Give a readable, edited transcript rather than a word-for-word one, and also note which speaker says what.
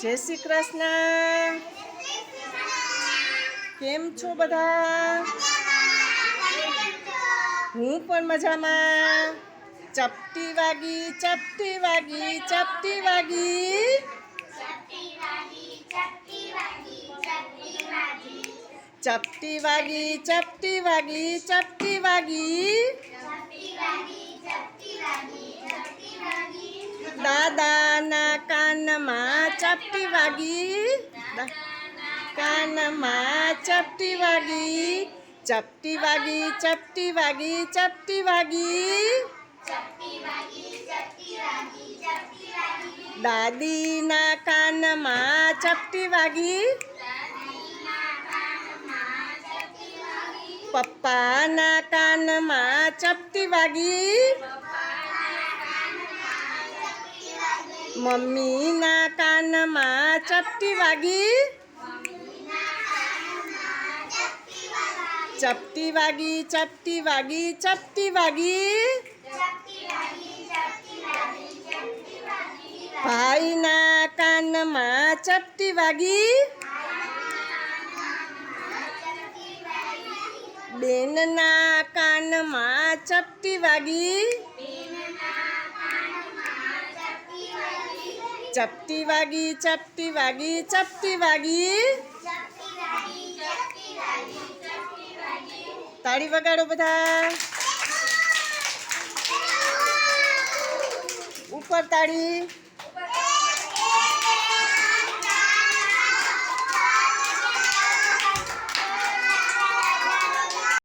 Speaker 1: જય શ્રી કૃષ્ણ. કેમ છો બધા? હું પણ મજામાં. ચપટી વાગી, ચપટી વાગી, ચપટી વાગી. ચપટી વાગી, ચપટી વાગી, ચપટી વાગી. દાદાના કાનમાં ચપટી વાગી. કાનમાં ચપટી વાગી. ચપટી વાગી, ચપટી વાગી, ચપટી વાગી. દાદીના કાનમાં ચપટી વાગી. પપ્પાના કાનમાં ચપટી વાગી. મમ્મીના કાનમાં ચપટી વાગી. ચપટી વાગી, ચપટી વાગી, ચપટી વાગી. ભાઈના કાનમાં ચપટી વાગી. બેનના કાનમાં ચપટી વાગી. ચપટી વાગી, ચપટી વાગી, ચપટી વાગી. તાળી વગાડો બધા. ઉપર તાળી.